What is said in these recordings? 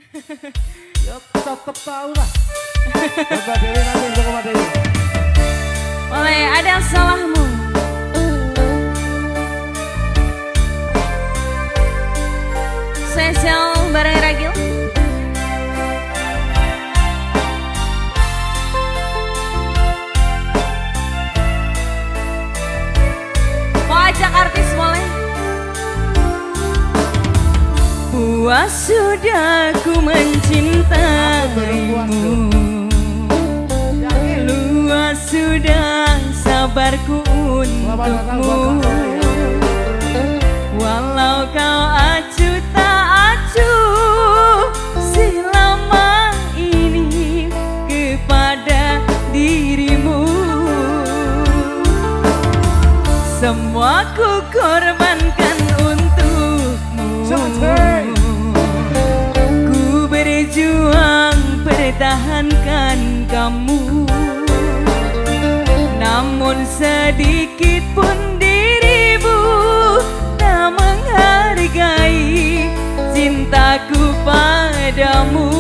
Ya tetep tahu lah. Mbak Dewi nanti untuk Mbak Dewi. Boleh, ada salahmu. Spesial bareng Ragil. Mau ajak artis boleh? Puas sudah ku mencintaimu, luas sudah sabarku untukmu. Walau kau acuh tak acuh selama ini kepada dirimu, semua ku korbankan untukmu. Ku berjuang pertahankan kamu, namun sedikit pun dirimu tak menghargai cintaku padamu.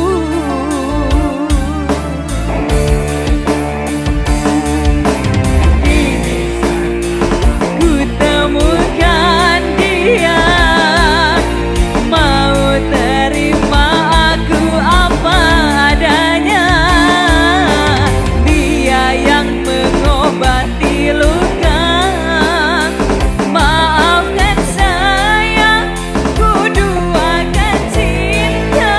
Ku temukan dia, mau terima aku apa adanya. Dia yang mengobati luka. Maafkan saya, ku duakan cinta.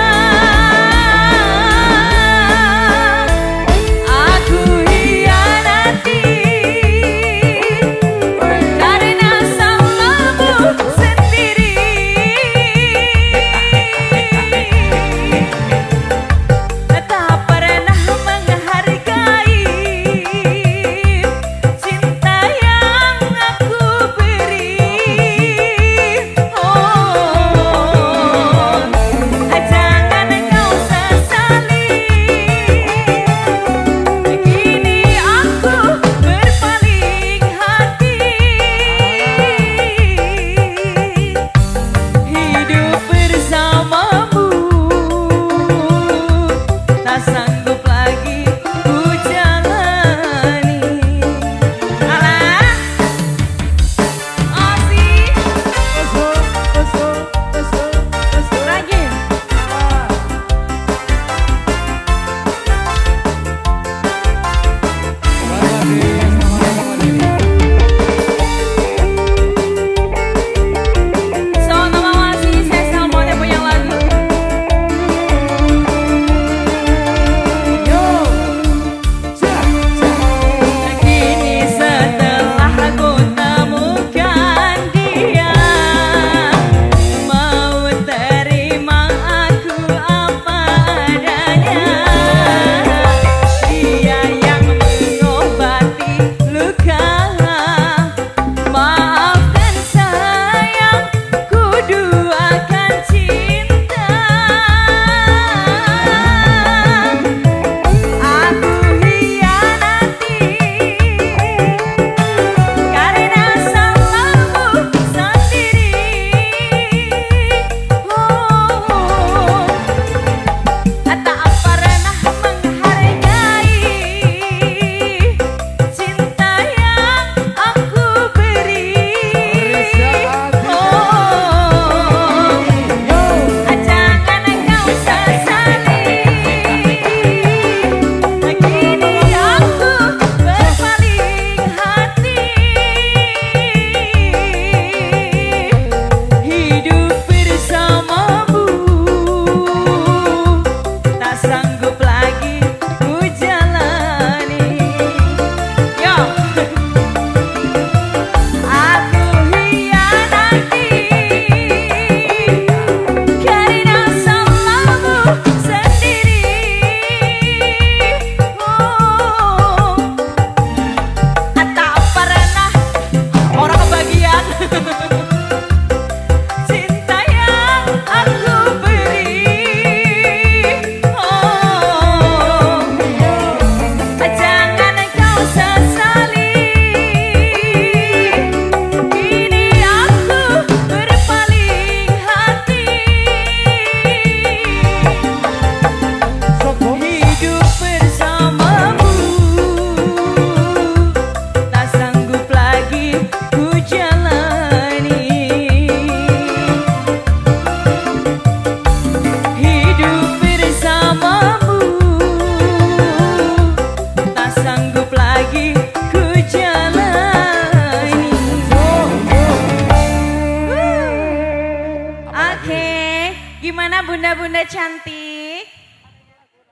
bunda cantik.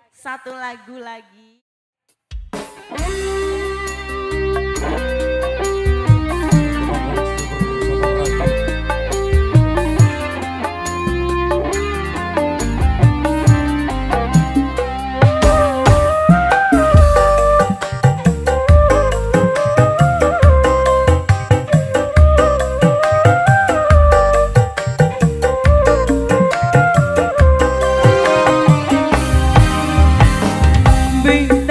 Satu lagu lagi. Bing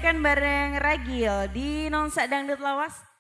digoyangkan bareng Ragil di Nonsa Dangdut Lawas.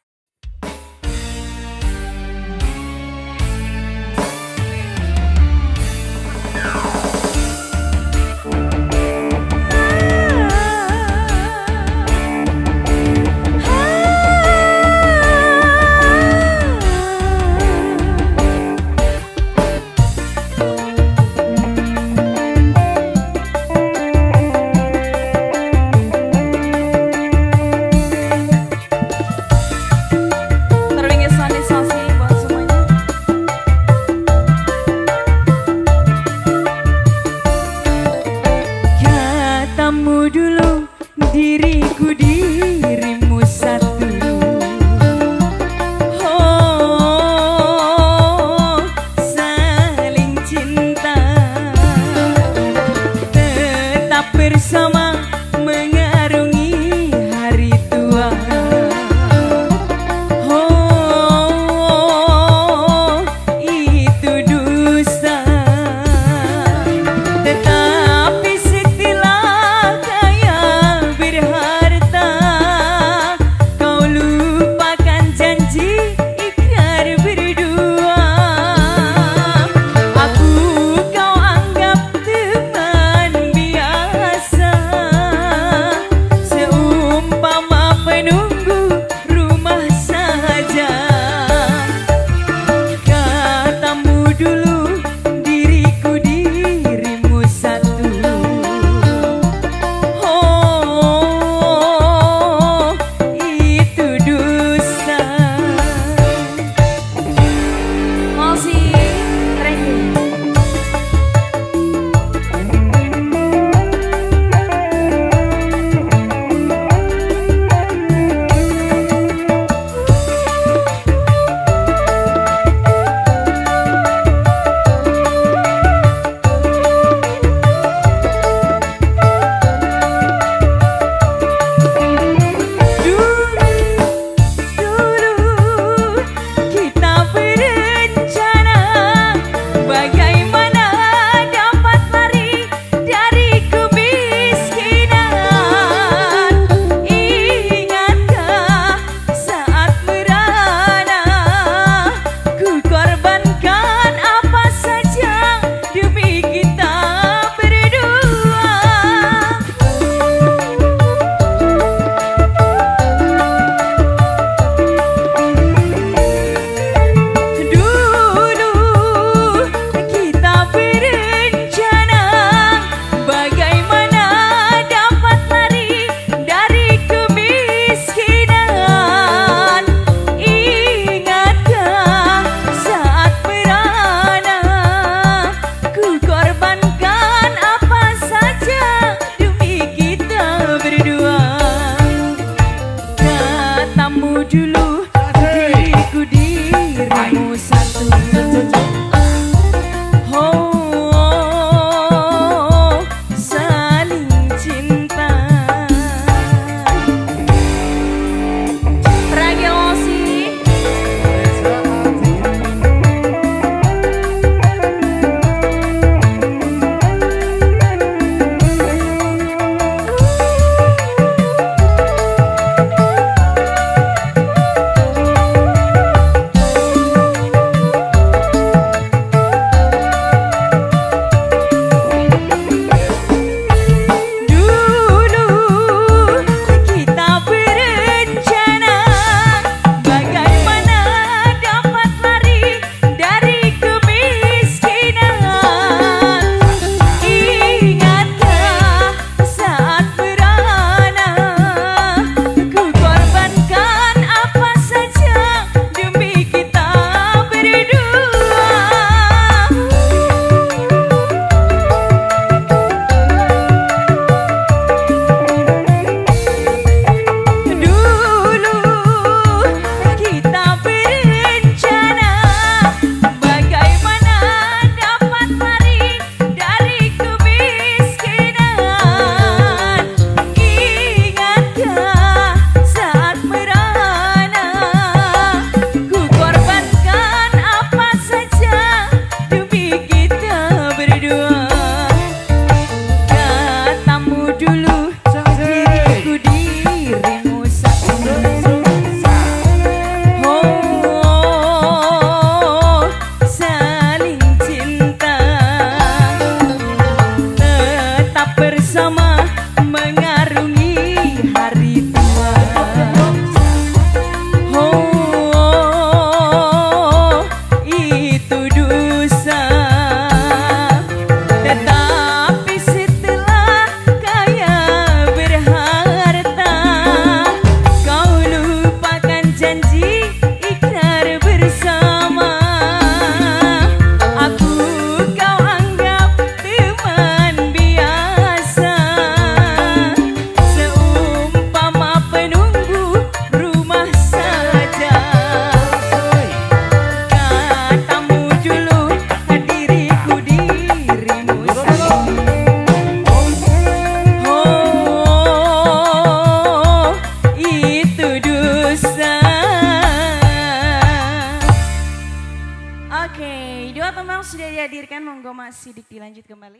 sudah dihadirkan, monggo Mas Sidik dilanjut kembali.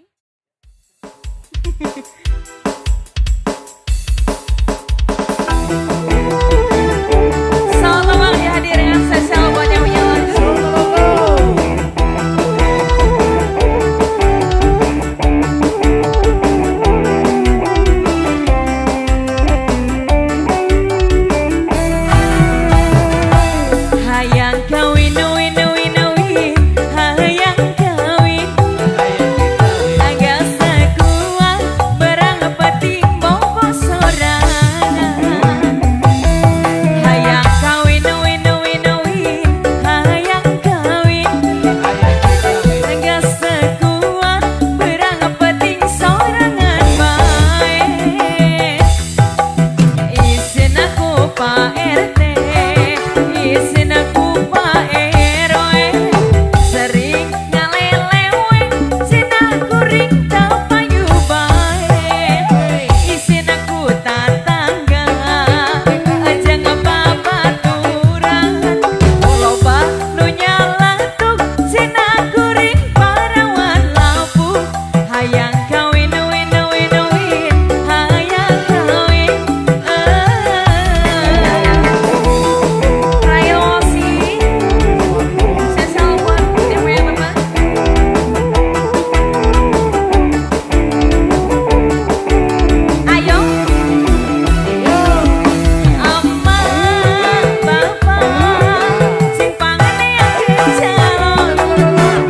Selamat malam dihadirkan spesial buat yang punya lagu. Hayang kawin win win win, hayang kawin, agak sekuat berang peting bobo sorangan. Hayang kawin win win win, hayang kawin, agak sekuat berang peting sorangan bae. Isin aku Pak RT, isin aku Pak RW, sering ngalelewe, isin aku ring tapayu bae. Isin aku tatangga, aja ngapa-baturan, loba nu nyalatuk, isin aku ring parawan lampu. Hayang kawin win win win, hayang kawin. Rayosi, spesial buat yang punya teman. Ayo, Amma, Bapak, sing pangane yang calon,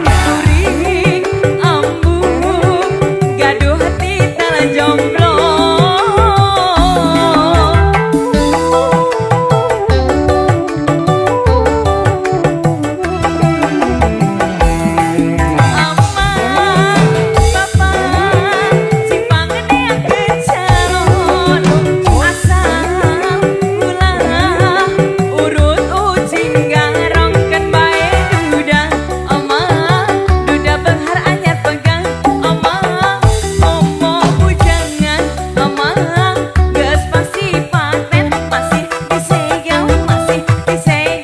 kuring, ambu, gaduh hati tala jomblo. Amma, Bapak, sing pangane yang calon, asal ulah urut ucing garongkeun bae duda. Amma, duda benghar anyar pegang. Amma, momo bujangan. Amma, geus pasti paten, masih disegal,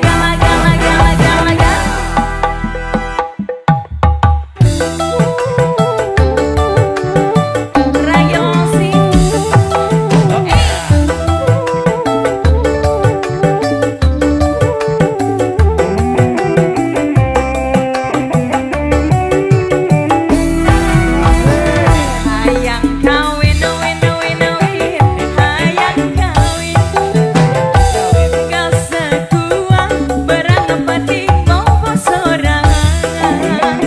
gala-gala-gala-gala-gala. Rayosi, hayang kawin win win win, hayang kawin, gak sekuat berang peting bobo sorangan.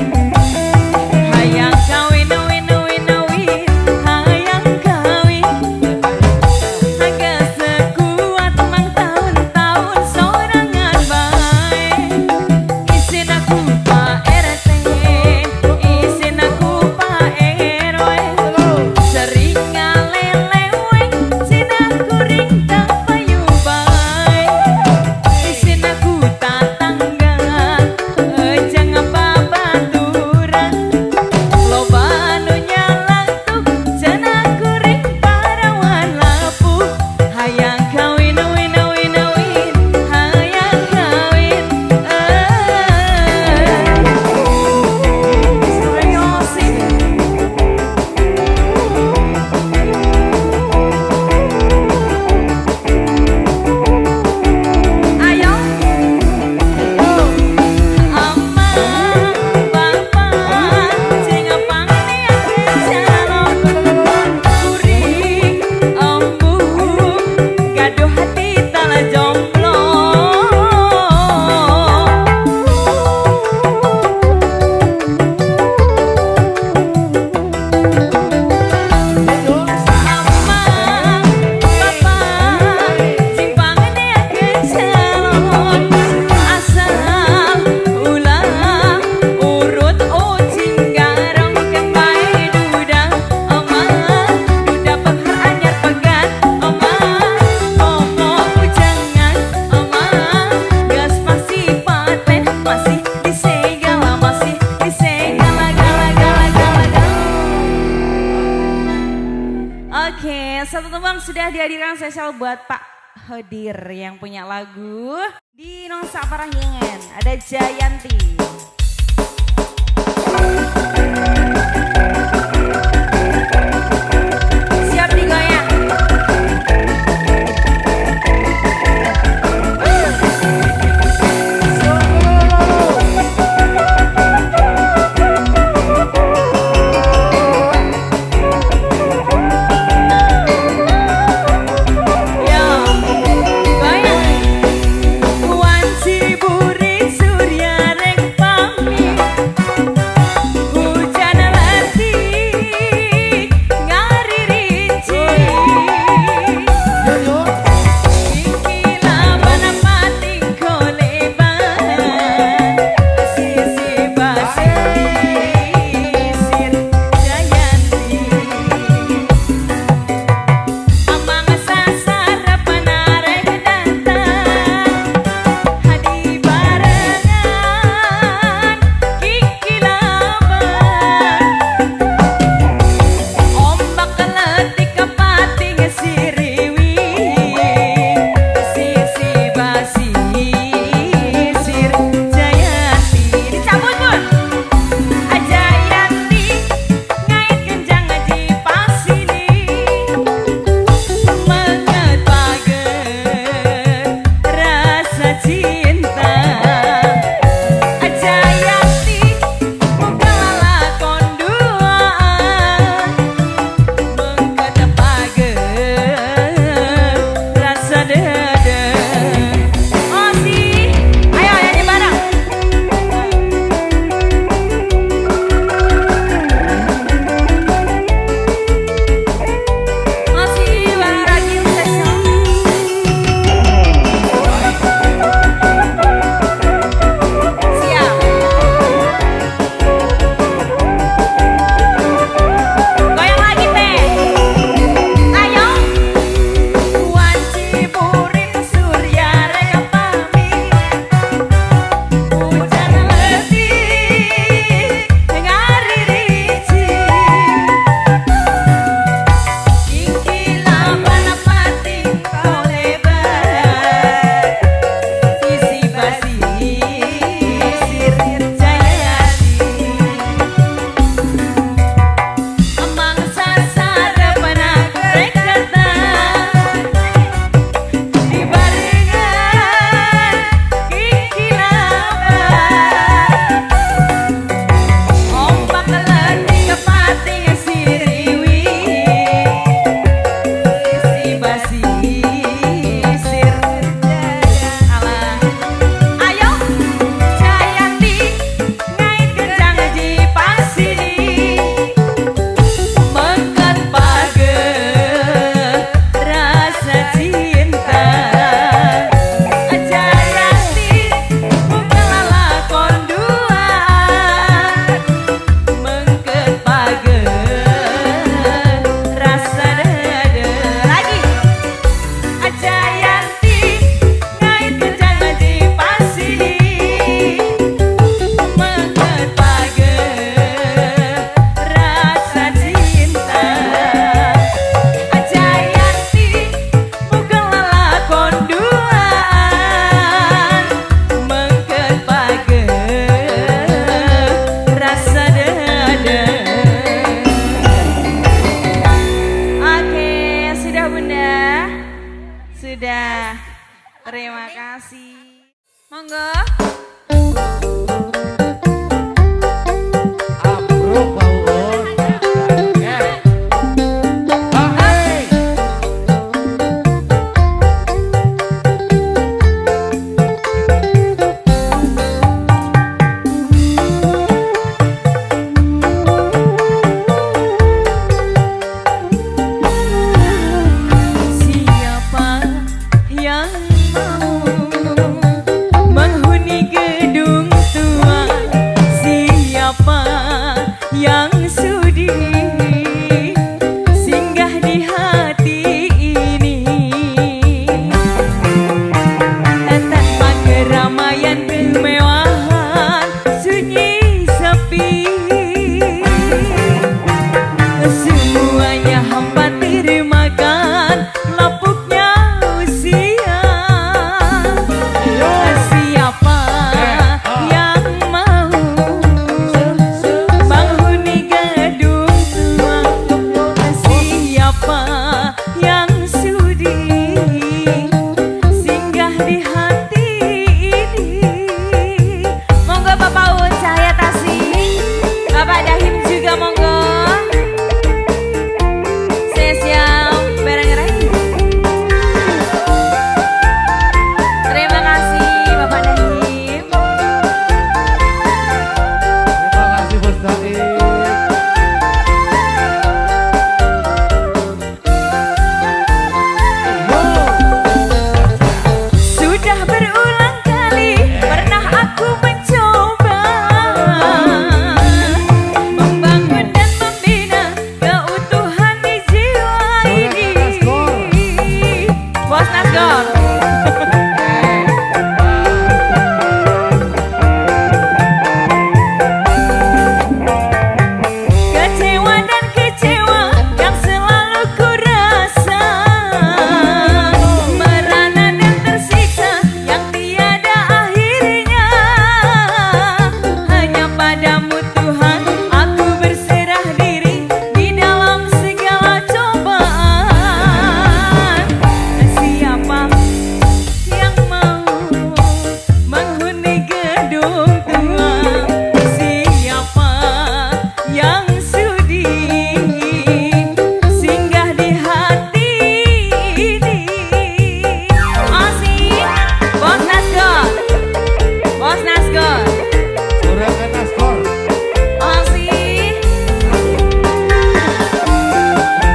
Hayang kawin win win win, hayang kawin, agak sekuat mang tahun-tahun sorangan bae. Isin aku Pak RT, isin aku Pak RW, sering ngalelewe, isin aku ring tapayu bae. Isin aku tatangga, aja ngapa-baturan, loba nu nyalatuk, jan aku ring parawan lampu. Hayang kawin win win win, hayang kawin. Rayosi, ayo, Amma, Bapak, sing pangane yang calon, kuring, ambu, gaduh hati tala jomblo. Amma, Bapak, sing pangane yang calon, asal ulah urut ucing garongkeun bae duda. Amma, duda benghar anyar pegat. Amma, momo bujangan. Amma, geus pasti paten, masih disegal, gala-gala-gala-gala. Oke, satu tembang sudah dihadirkan spesial buat Pak Hodir yang punya lagu di Nongsa Parahyangan. Ada Jayanti. yang sudi singgah di hati ini. Tanpa keramaian kemewahan sunyi sepi, semuanya hampa termakan lapuknya usia. Siapa yang mau menghuni gedung tua? Siapa yang sudi singgah di hati ini? Monggo Bapak Uun Cahaya Tasih, Bapak Dahim juga monggo. Saya siap bareng-bareng. Terima kasih Bapak Dahim. Terima kasih Bos Daim. Sudah berulang kali pernah aku mencoba membangun dan membina keutuhan di jiwa ini. Bos Nasgor. Kecewa dan kecewa yang selalu ku rasa, merana dan tersiksa yang tiada akhirnya. Hanya padamu Tuhan aku berserah diri di dalam segala cobaan. Siapa yang mau menghuni gedung tua? Siapa yang sudi singgah di hati ini? Asik, Bos Nasgor, Bos Nasgor, Surakan Nasgor. asik.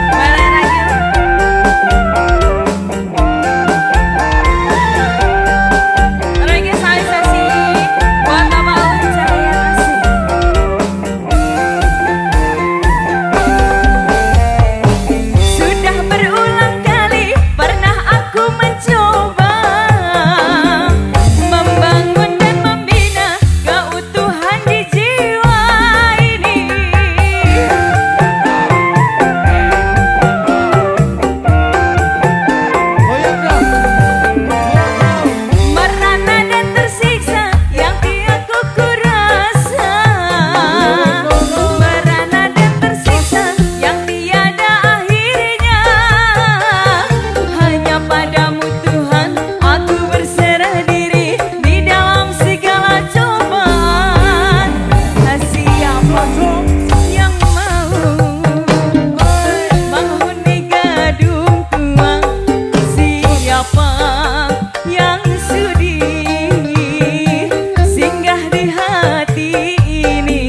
Bareng lagi. Lagi saya sesi buat Bapak Uun Cahaya Tasih. Sudah berulang kali pernah aku mencoba membangun dan membina keutuhan di jiwa ini. Goyang dong. Merana dan tersiksa yang tiada ku rasa, merana dan tersiksa yang tiada akhirnya. Hanya padamu Tuhan aku berserah diri di dalam segala cobaan. Siapa yang mau menghuni gedung tua? Siapa yang sudi singgah di hati ini?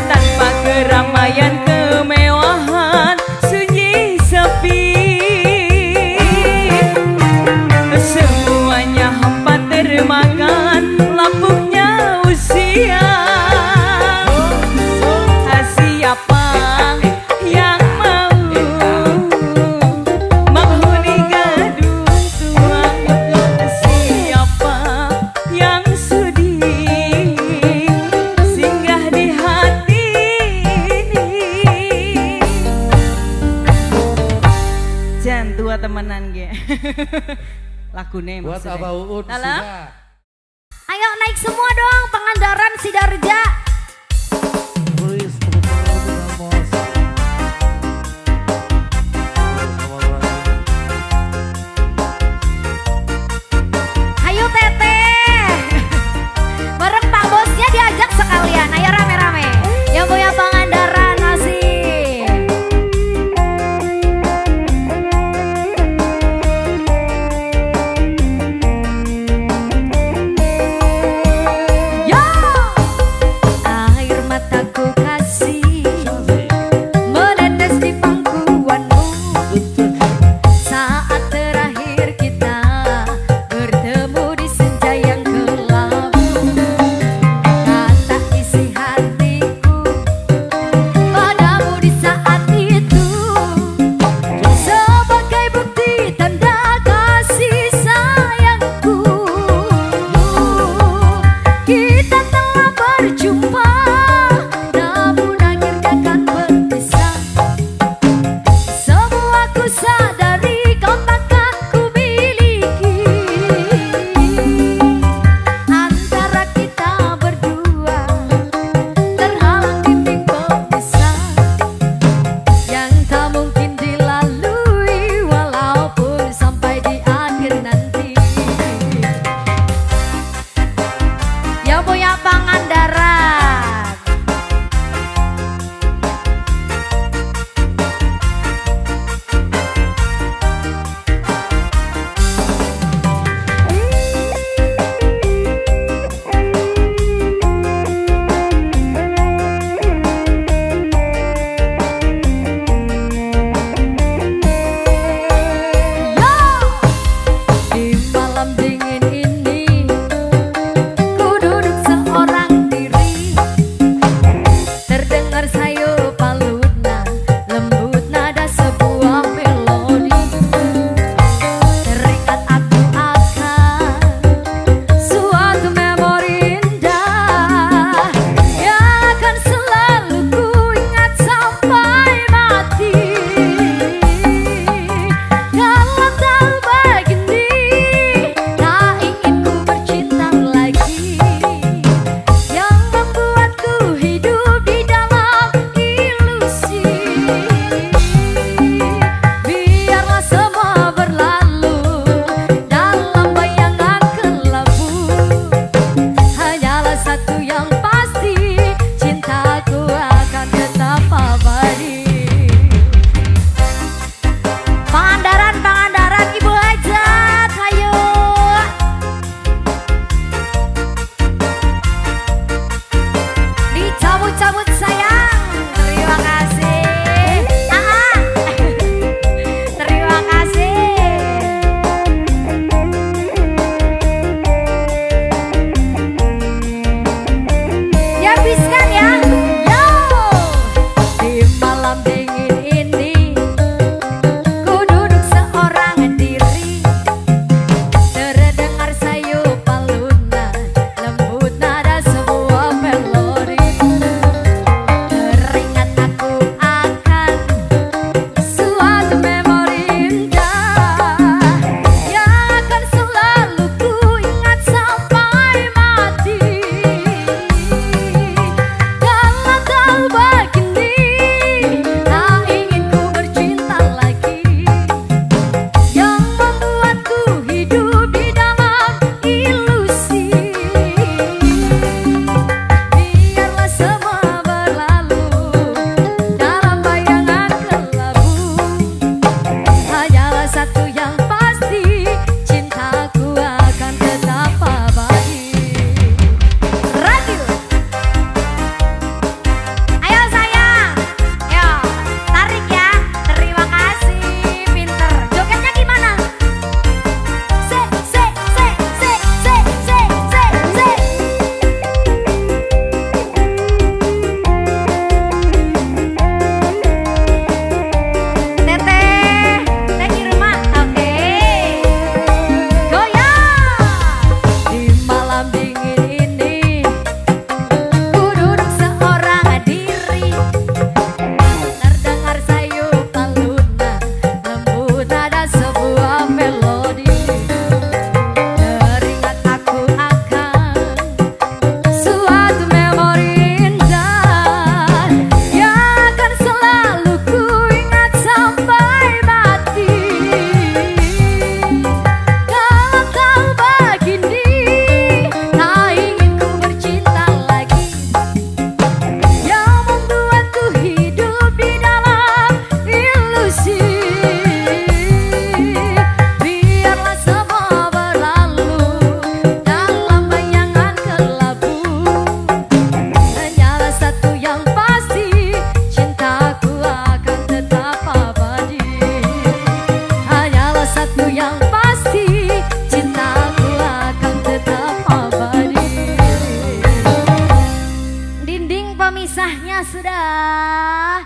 Tanpa keramaian kemewahan sunyi sepi, semuanya hampa termakan lapuknya usia. Siapa yang mau menghuni gedung tua? Siapa yang sudi singgah di hati ini? Jan tua temenan ge. Lagune Buat maksudnya. Abah Uun Dalam? sudah. Ayo naik semua dong Pangandaran Sidarja. Please, tepuk tangan untuk Bos. Ayo Teteh. Bareng Pak Bosnya diajak sekalian. Ayo rame-rame. Yang punya Pangandaran masih. Yo. pemisahnya sudah.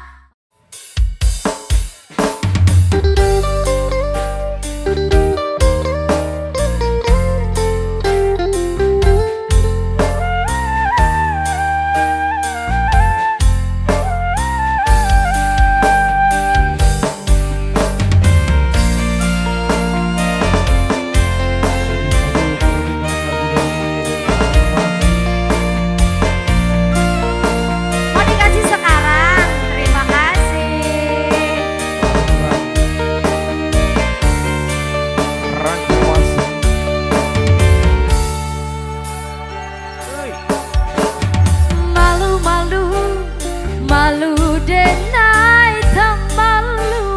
Malu denai tak malu,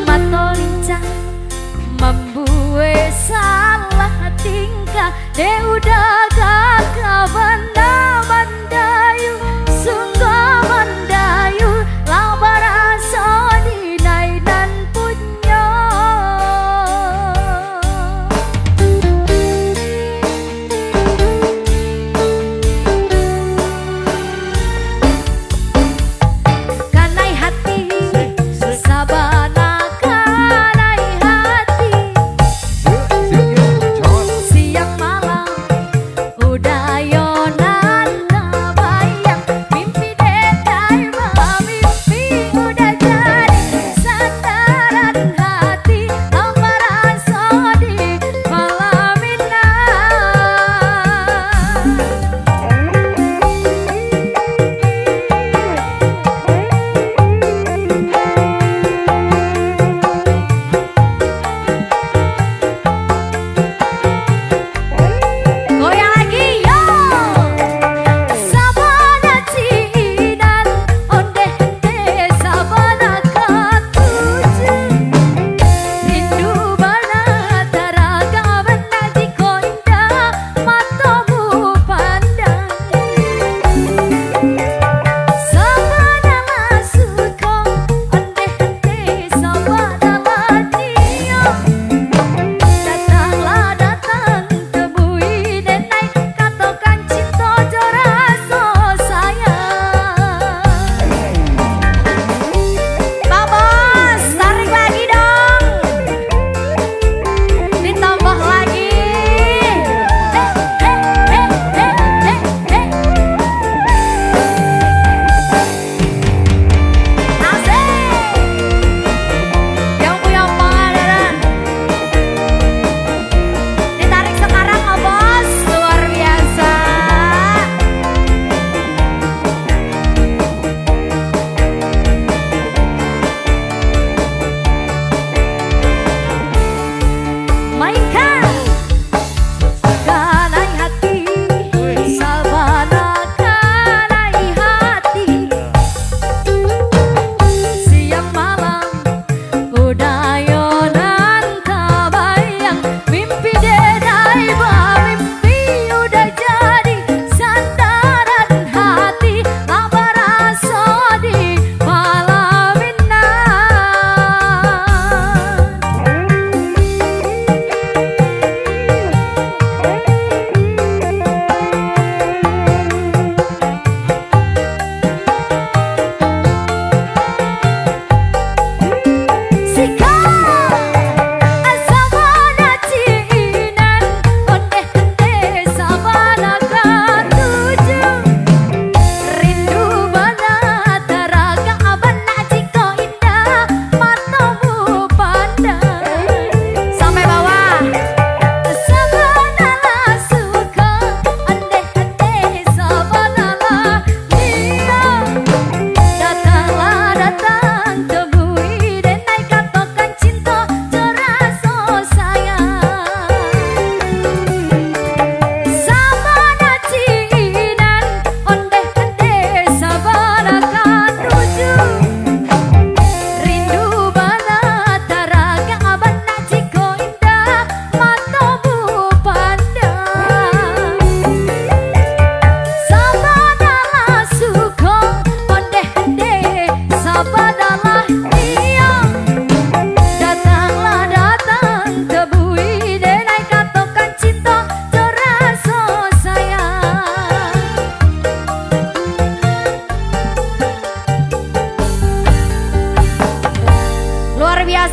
mato lincah membuat salah tingkah. De udah gagah benda bandayu, sungguh bandayu labarasa dinai dan punya.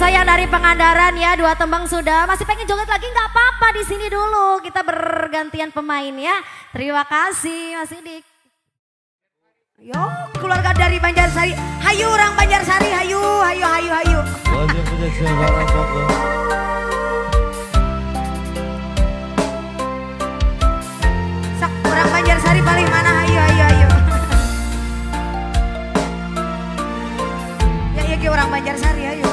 sayang dari Pangandaran ya, 2 tembang sudah. Masih pengen joget lagi nggak apa-apa, di sini dulu. Kita bergantian pemain ya. Terima kasih Mas Sidik. Yo, keluarga dari Banjarsari. Hayu orang Banjarsari, hayu, hayu, hayu, hayu. Sak, orang Banjarsari paling mana, hayu, hayu, hayu. Ya, iya orang Banjarsari, hayu.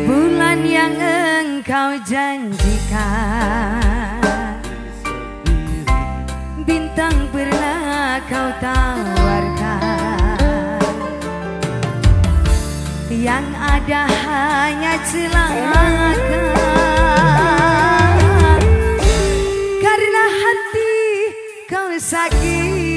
Bulan yang engkau janjikan, bintang pernah kau tawarkan, yang ada hanya celaka karena hati kau sakiti.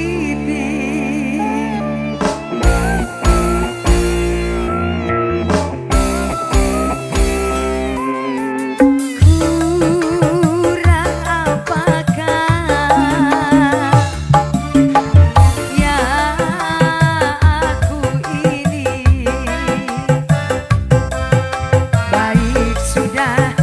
Sudah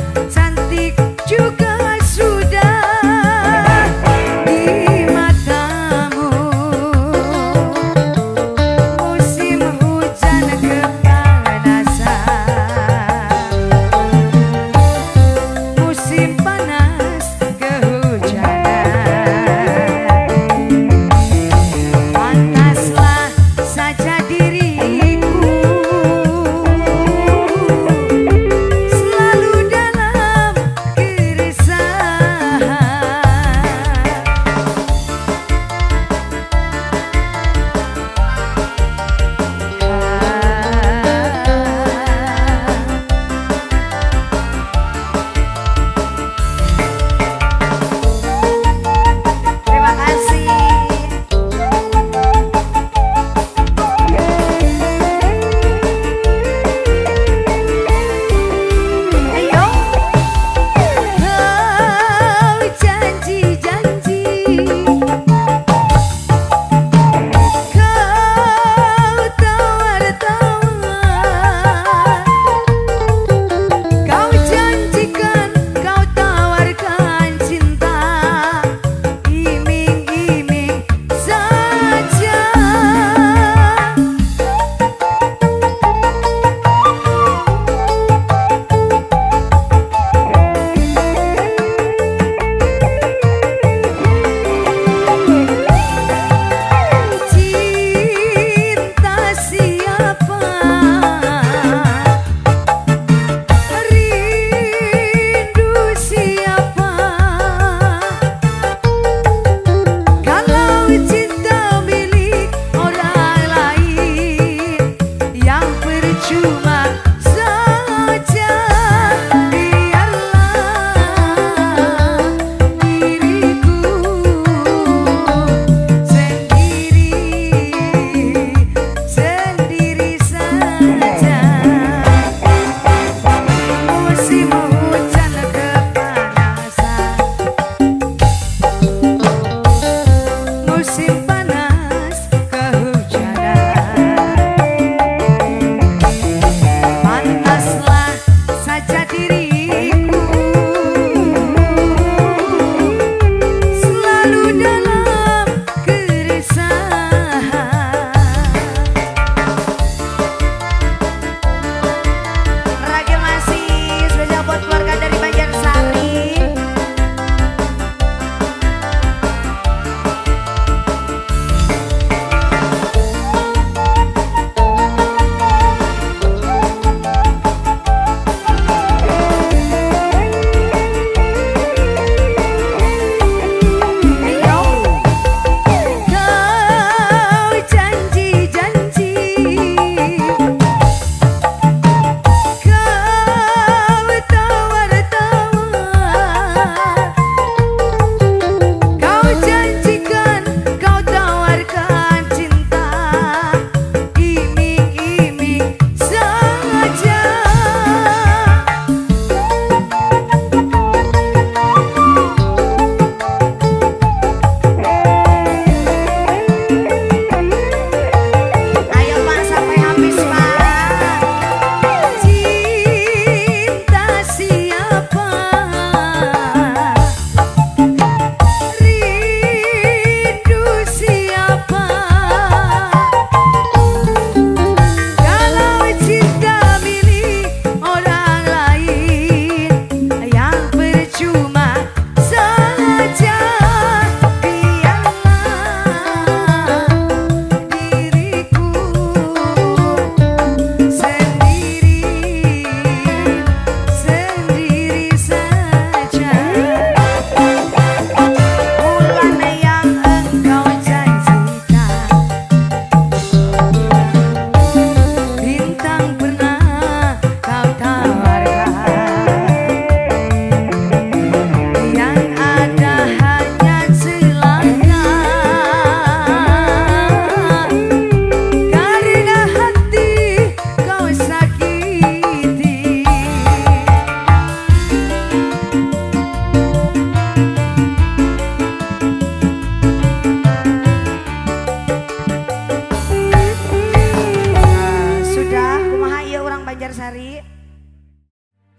Lestari.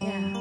Ya.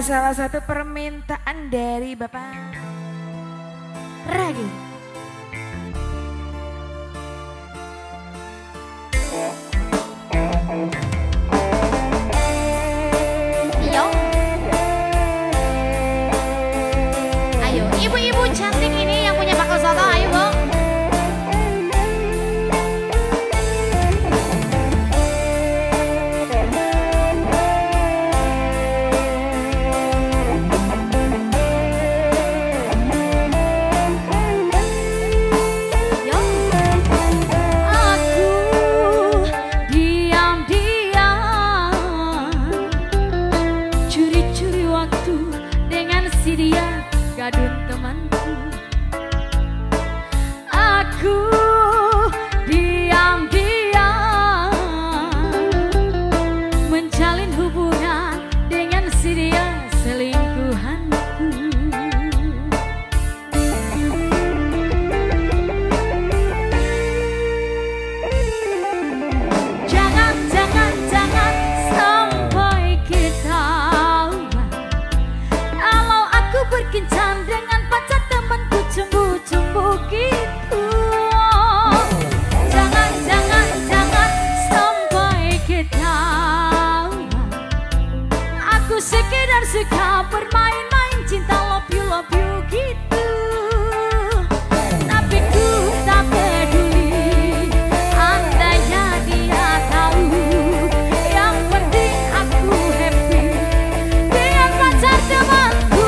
salah satu permintaan dari Bapak Ragi. Yo. Ayo, ibu-ibu cantik ini yang punya bakal soto, ayo Bu. Gadun temanku, aku diam-diam menjalin hubungan dengan si dia selingkuhanku. Jangan sampai ketahuan kalau aku berkencan dengan pacar temanku, cumbu-cumbu gitu. Jangan sampai ketahuan aku sekedar suka bermain-main cinta love you gitu. Tapi ku tak peduli andainya dia tahu. Yang penting aku happy dengan pacar temanku.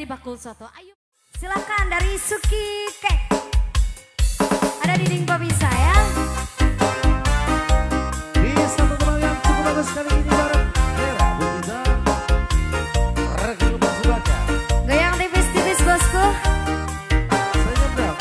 dari bakul soto. Ayo silakan dari Suki Cake. Ada dinding pemisah ya. Di satu teman yang cukup bagus kali ini bareng Hera Bukita Regil Pasubaka. Goyang tipis-tipis bosku. Saya nyebrang.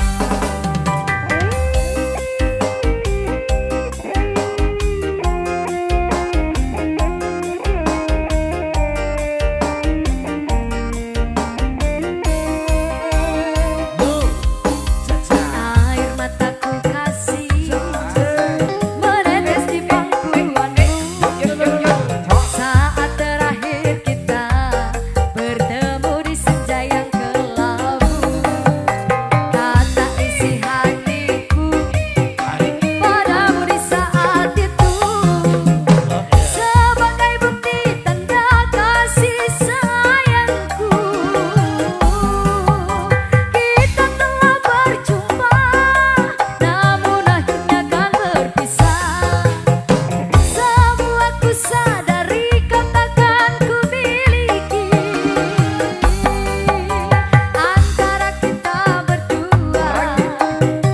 Air mataku kasih menetes di pangkuanmu. Saat terakhir kita bertemu di senja yang kelabu. Kata isi hatiku padamu di saat itu, sebagai bukti tanda kasih sayangku. Kita telah berjumpa, namun akhirnya kan berpisah. Semua ku sadari katakan ku miliki. Antara kita berdua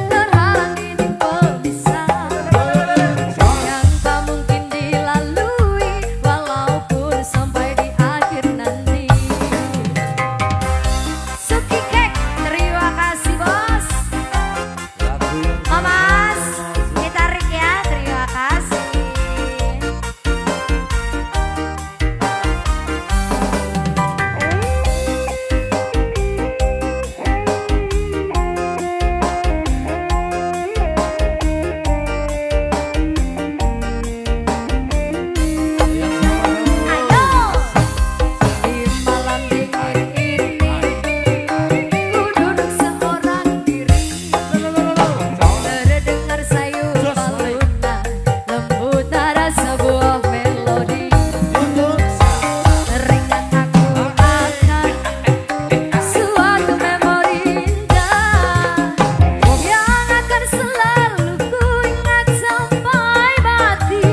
terhalang dinding pemisah yang tak mungkin dilalui walaupun sampai di akhir nanti. Suki Cake, terima kasih bos. Lagu yang Mas, ditarik ya, terima kasih. Ayo, di malam dingin ini ku duduk seorang diri. Terdengar sayup alunan lembut nada sebuah melodi. Teringat aku akan suatu memori indah yang akan selalu ku ingat sampai mati.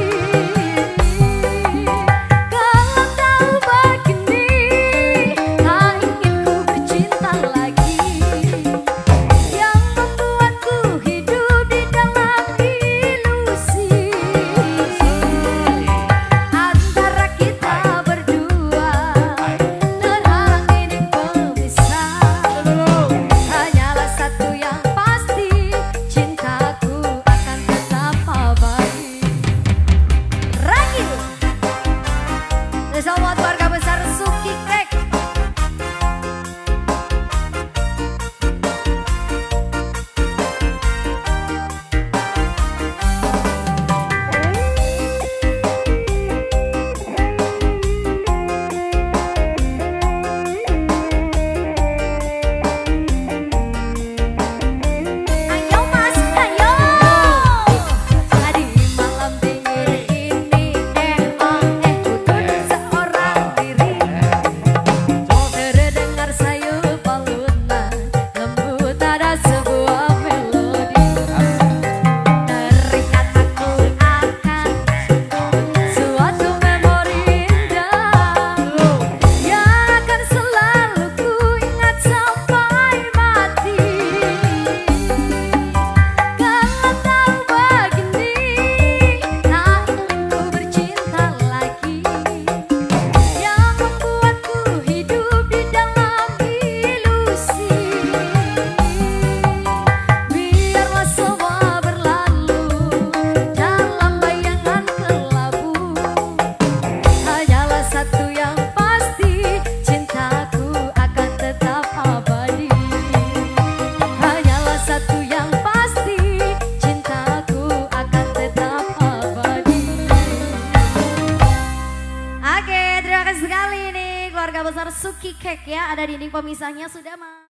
Kalau tahu begini, tak ingin ku bercinta lagi, yang membuatku hidup di dalam ilusi. Antara kita berdua terhalang dinding pemisah. Hanyalah satu yang pasti, cintaku akan tetap abadi. Ragil bersama keluarga besar Suki Cake. Ayo mas, ayo. Di malam dingin ini ku duduk seorang diri. Terdengar sayup alunan lembut ada sebuah melodi. Teringat aku akan suatu memori indah yang akan selalu ku ingat sampai mati. Kalau tahu begini, tak ingin ku bercinta lagi, yang membuatku hidup di dalam ilusi. Biarlah semua berlalu dalam bayangan kelabu. Hanyalah satu yang pasti, cintaku akan tetap abadi. Hanyalah satu yang pasti, cintaku akan tetap abadi. Oke, terima kasih sekali nih keluarga besar Suki Cake ya. Ada dinding pemisahnya sudah mas.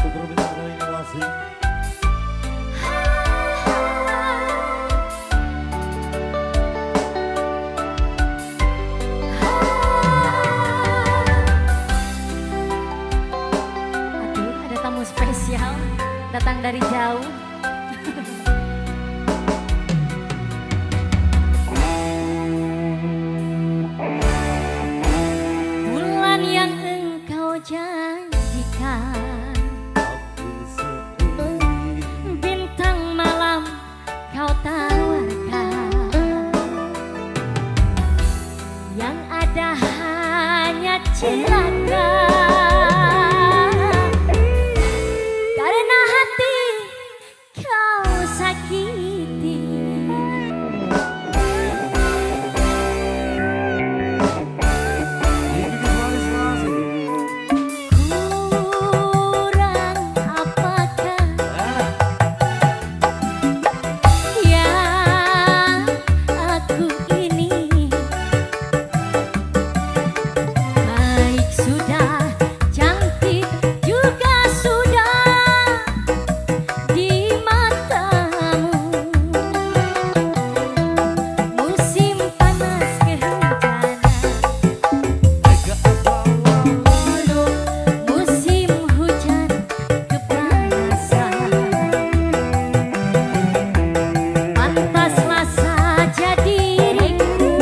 untuk permintaan kali ini masih. Aduh, ada tamu spesial datang dari jauh. Bulan yang engkau janjikan, bintang malam kau tawarkan, yang ada hanya celaka. Karena hati kau sakiti. Ini manis masih. Kurang apakah yang aku ini? Baik sudah, cantik juga sudah di matamu. Musim panas kehujanan, musim hujan kepanasan. Pantaslah saja diriku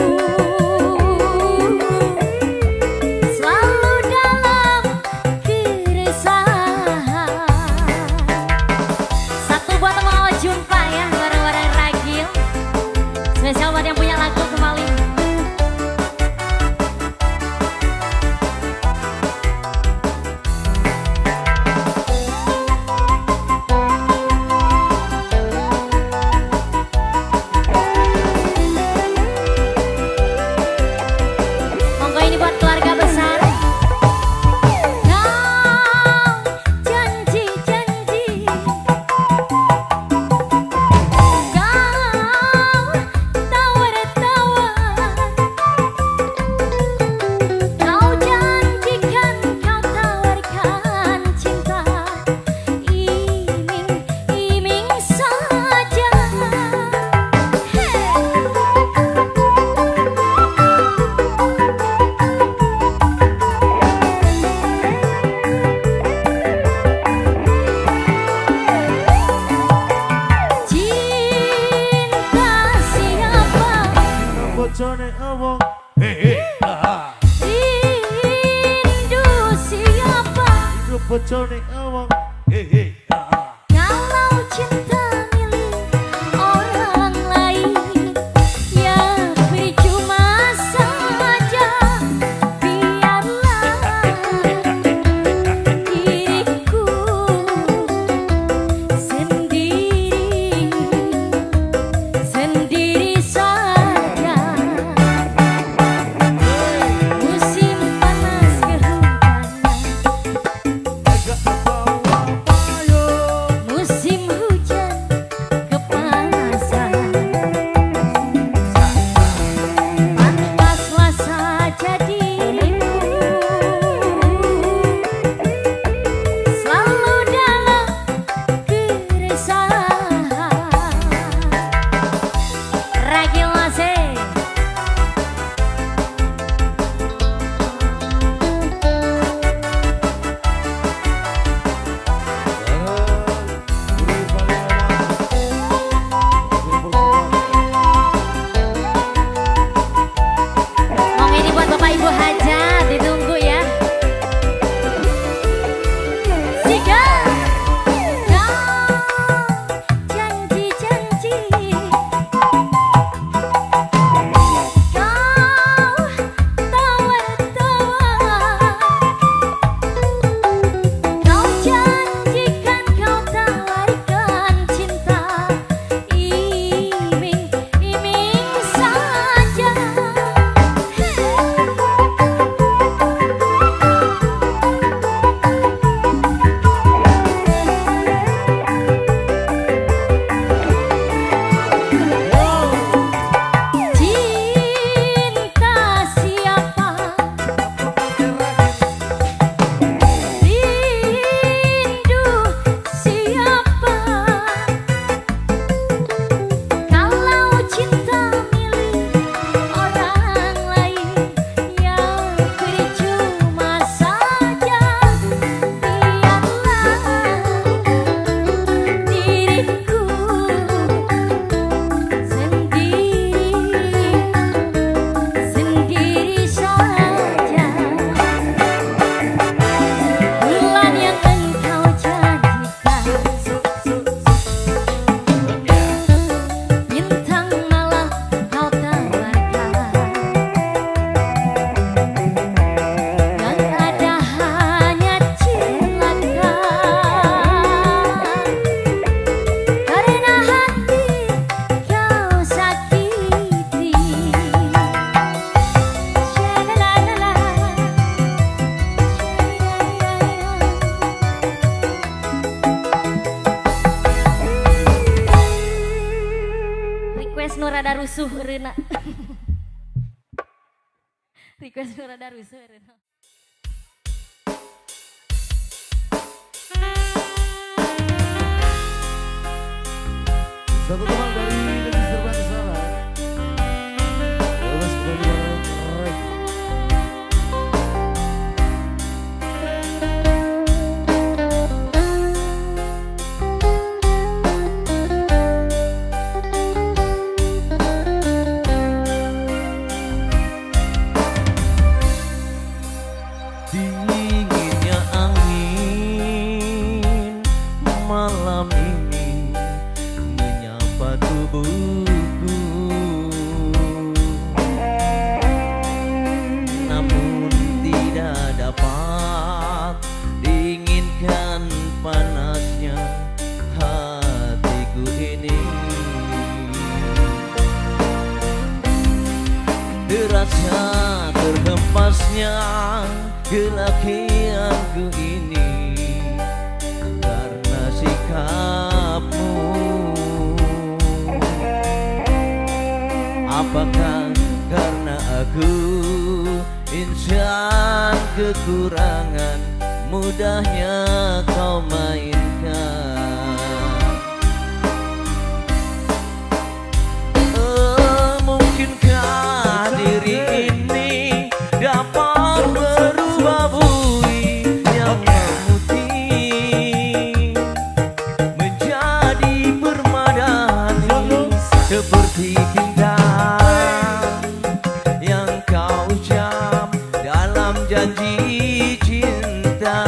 selalu dalam keresahan. Satu buat teman awal jumpa ya, bareng-bareng Ragil. Spesial buat yang punya lagu kembali. Monggo ini buat keluarga besar. Kau janji-janji, kau tawar-tawar, kau janjikan, kau tawarkan cinta, iming-iming saja. Cinta siapa? Bocone omong. Hehe. Rindu siapa? Hidup bocone omong. Hehe. Kalau cinta milik orang lain, ya percuma saja. Biarlah diriku sendiri saja. Musim panas kehujanan, Agak tertawa, ayo rada rusuh Rena. Request nu rada rusuh Rena. Satu teman dari Negeri Serban Salah. Bebas kembali bareng Regi. Dinginnya angin malam ini menyapa tubuhku, namun tidak dapat dinginkan panasnya hatiku ini. Terasa terhempasnya kelakianku ini karena sikapmu. Apakah karena aku insan kekurangan mudahnya kau mainkan? Mungkinkah diri ini dapat merubah bui yang memutih menjadi permadani seperti bintang yang kau ucap dalam janji cinta?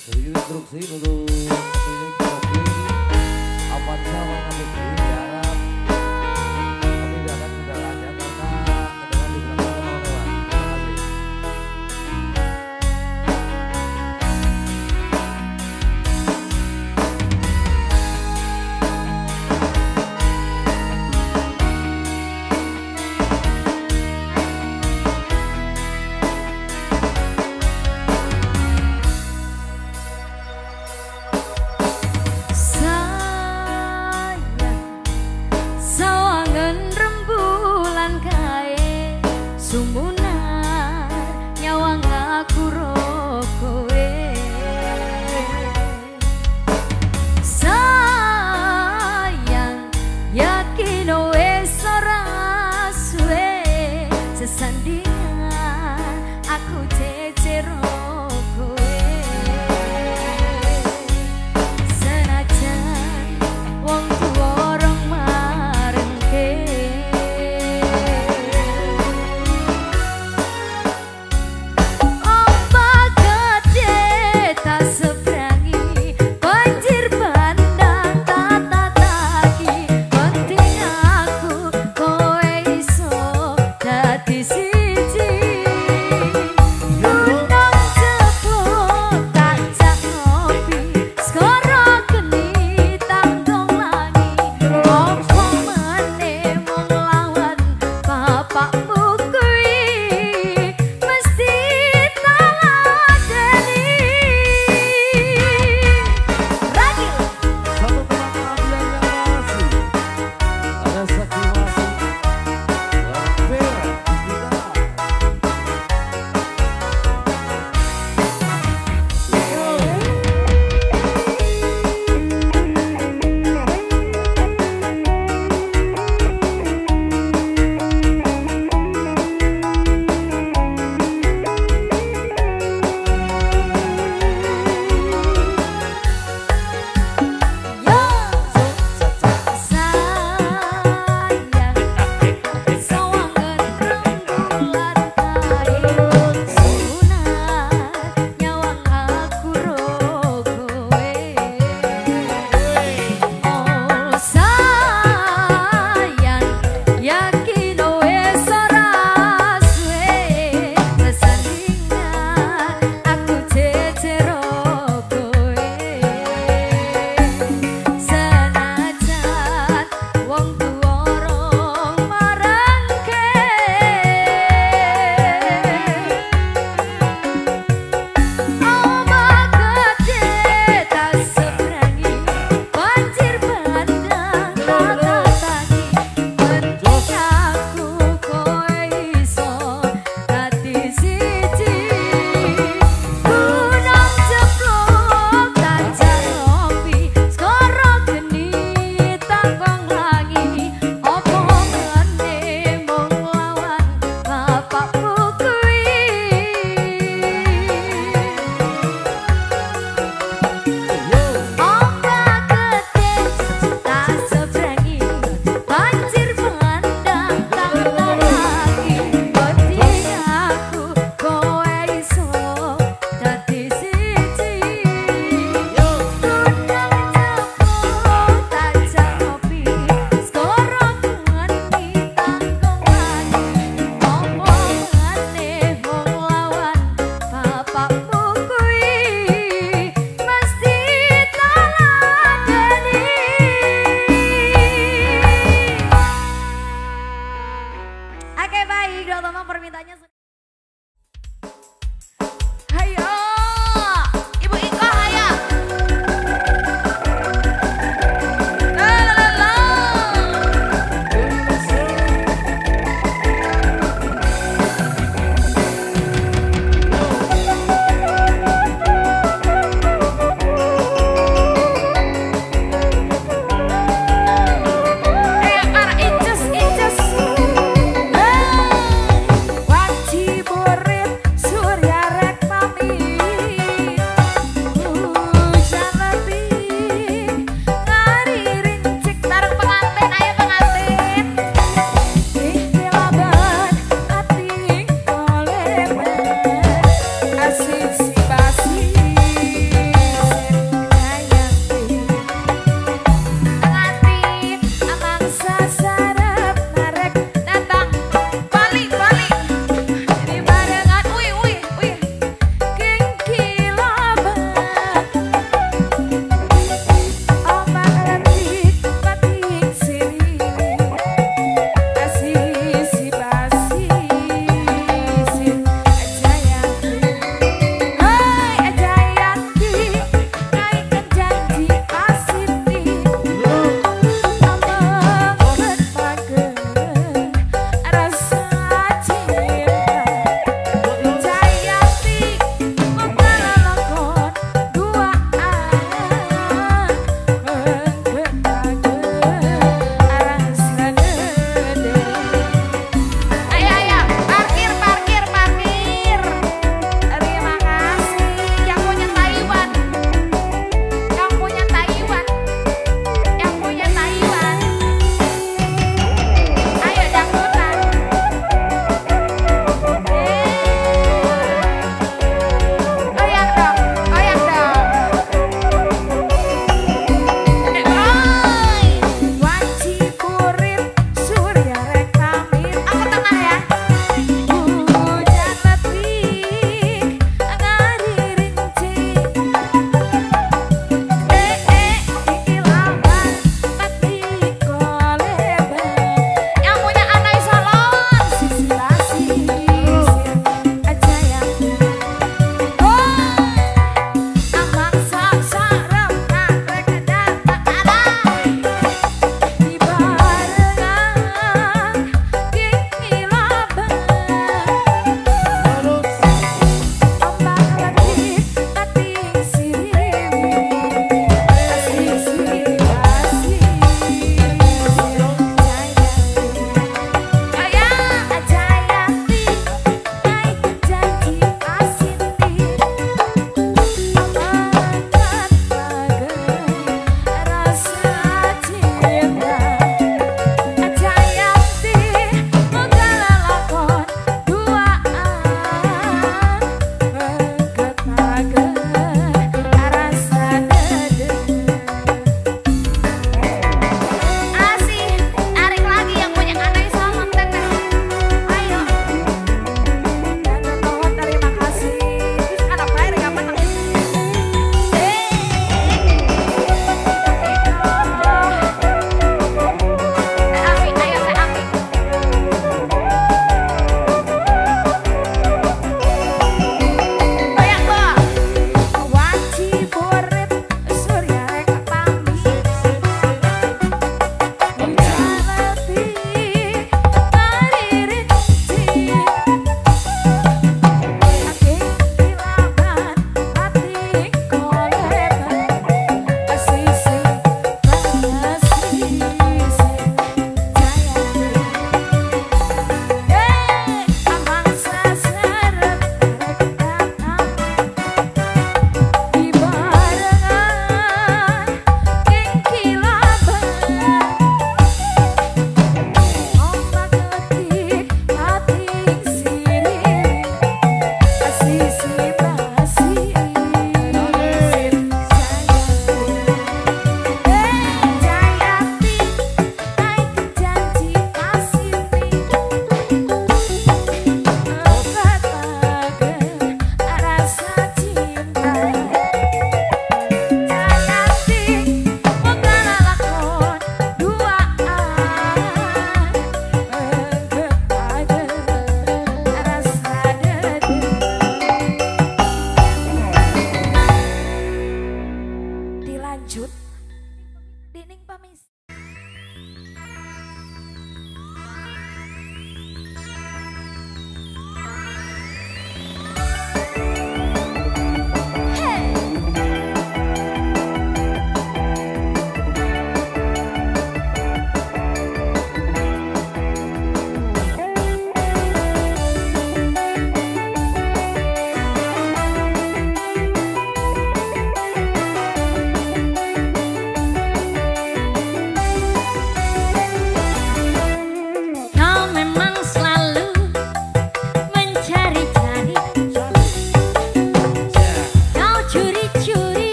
Jadi instruksi untuk pemilik mobil Avanza warna putih diharap memindahkan kendaraannya karena kendaraan di belakang mau lewat. Terima kasih.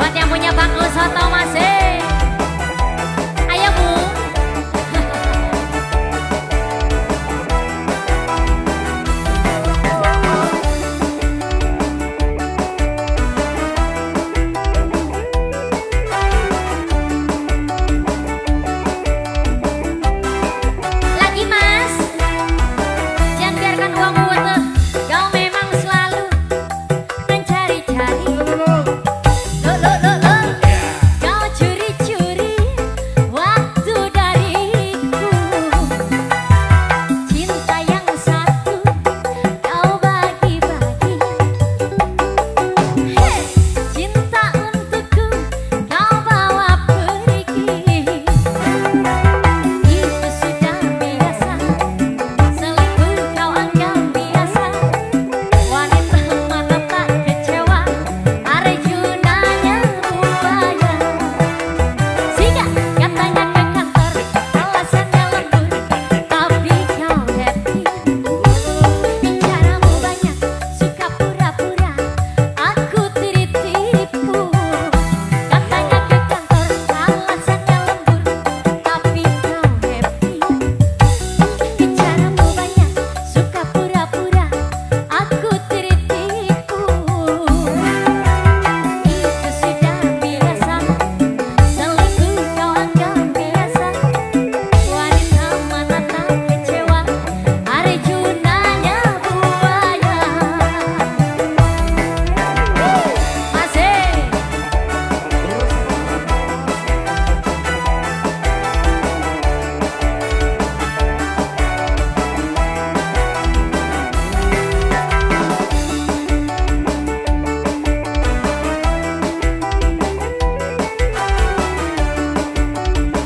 Buat yang punya bangku soto masih. Ayo Bu. Lagi Mas. Jangan biarkan uang butuh. Kau memang selalu mencari-cari. Kau curi-curi waktu dariku. Cinta yang satu kau bagi-bagi. Hey, cinta untukku kau bawa pergi. Itu sudah biasa, selingkuh kau anggap biasa. Wanita mana tak kecewa, Arjunanya buaya. Sehingga katanya ke kantor, alasannya lembur, tapi kau happy. Bicaramu banyak, suka pura-pura, aku tertipu. Katanya ke kantor, alasannya lembur, tapi kau happy. Bicaramu banyak, suka pura-pura, aku tertipu. Itu sudah biasa, selingkuh kau anggap biasa. Wanita mana tak kecewa, Arjunanya buaya. Masih.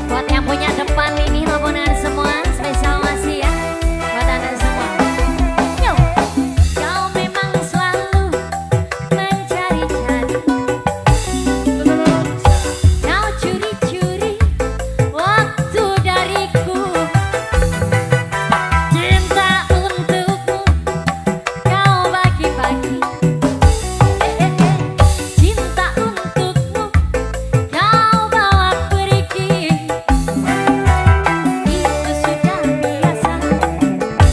Buat yang punya depan ini rombongan semua, spesial masih ya. Buat anda semua. Yo. Kau memang selalu mencari-cari. Kau curi-curi waktu dariku. Cinta untukmu kau bagi-bagi. Cinta untukmu kau bawa pergi. Itu sudah biasa,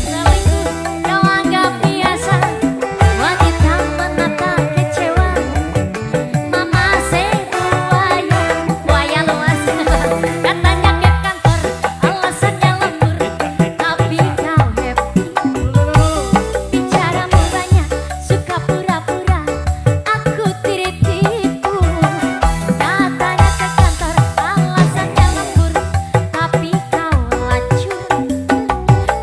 selingkuh kau anggap biasa. Wanita mana tak kecewa, mama buaya. Buaya luas. Katanya ke kantor, alasannya lembur, tapi kau happy. Bicaramu banyak, suka pura-pura, aku tertipu. Katanya ke kantor, alasannya lembur, tapi kau lacur.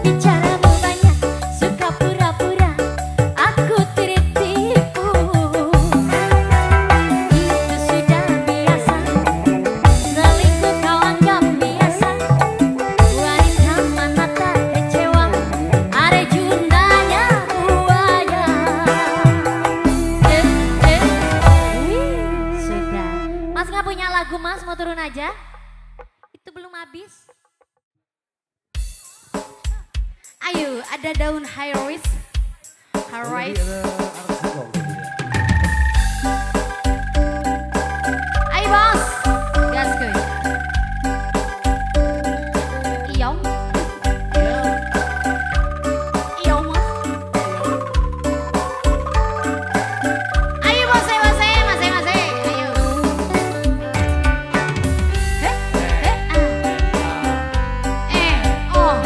Bicaramu banyak, suka pura-pura, aku tertipu. Itu sudah biasa, selingkuh kau anggap biasa. Wanita mana tak kecewa, Arjunanya buaya. Sudah. Mas nggak punya lagu Mas, mau turun aja? Itu belum habis. Ayo, ada daun Highrise. Highrise. Ayo Bos, gas kuy. Iyong. Iyong Mas. Ayo Bos, ayo. Oh.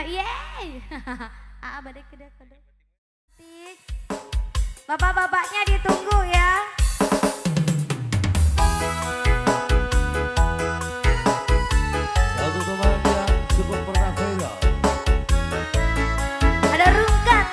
Yeay. Badai kedek. Bapak-bapaknya ditunggu ya. Satu teman yang cukup pernah viral. Ada Rungkat.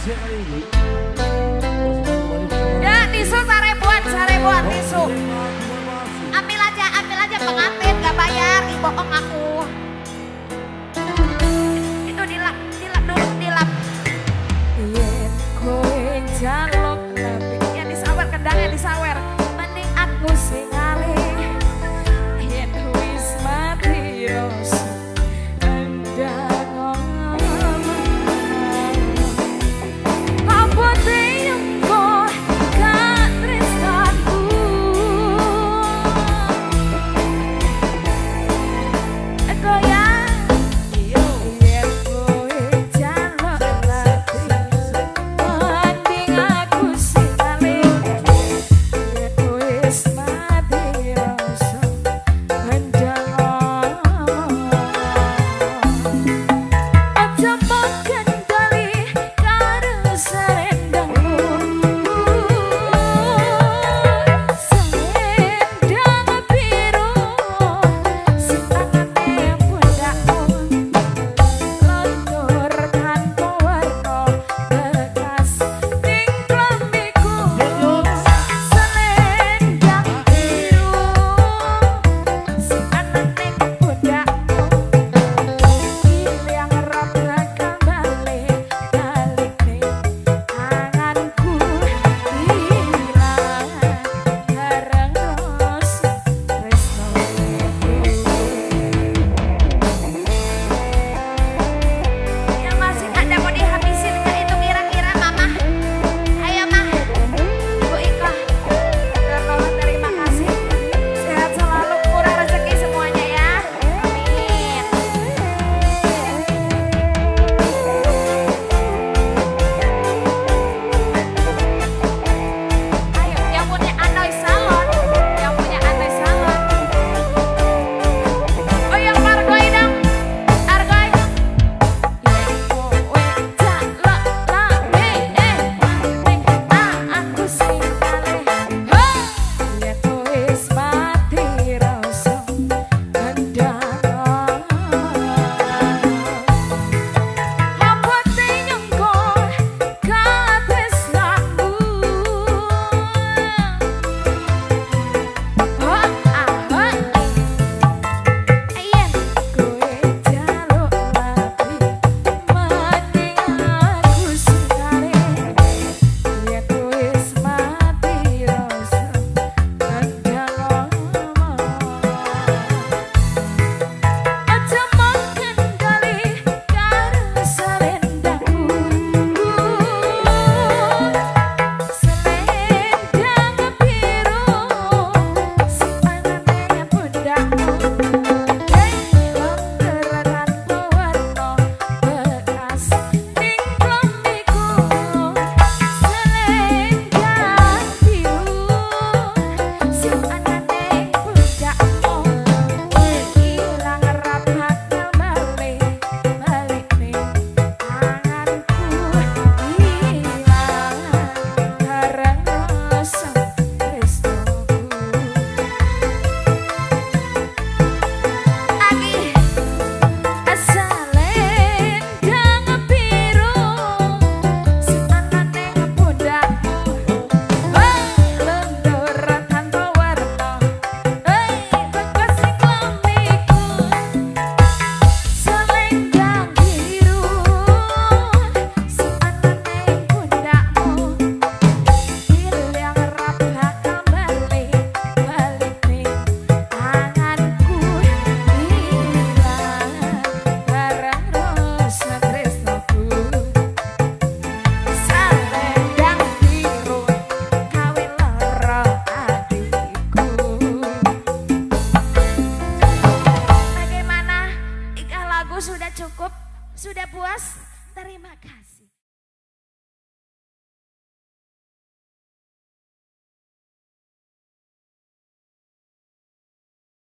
siang kali ini. Ya, tisu sarebuan tisu. Ambil aja pengantin, gak bayar, bohong aku. Itu dilap dulu, dilap. Yen kowe jaluk lebih yang disawer kendangnya disawer mending aku sing alih yen wis mati rasa endang apa yang kok gak tresnaku goyang yen kowe jaluk lebih mending aku sing alih yen wis mati rasa endang aja makan kali karo selendangmu selendang biru si anane pundakmu lontor tanpa warna bekas ning klambiku selendang biru si anane pundakmu yang rap bakal balik nih tanganku hilang bareng rasa tresno Yang masih ada mau dihabisin nggak itu kira-kira mama? Ayo mah, Ibu Ika. Terlalu terima kasih. Sehat selalu, murah rezeki semuanya ya. Amin. Ayo, yang punya Anoy Salon, Oh, yang Argoy dong, Argoy. yen kowe jaluk lebih mending aku sing alih yen wis mati rasa endang apa nyengko katresnamu yen kowe jaluk lebih mending aku sing alih yen wis mati rasa endang aja makan kali karo selendangmu selendang biru si anane pundakmu lonteran warna bekas ning klambiku selendang biru si anane pundakmu hilang rap bakal balik nih tanganku hilang bareng rasa tresnoku Agi. selendang biru si anane pundakmu lontor tanpa warna bekas ning klambiku selendang biru si anane pundakmu hilang rap bakal balik nih tanganku hilang bareng rasa tresnoku selendang biru kawin lara adikku. Bagaimana? Ika lagu sudah cukup? Sudah puas? Terima kasih.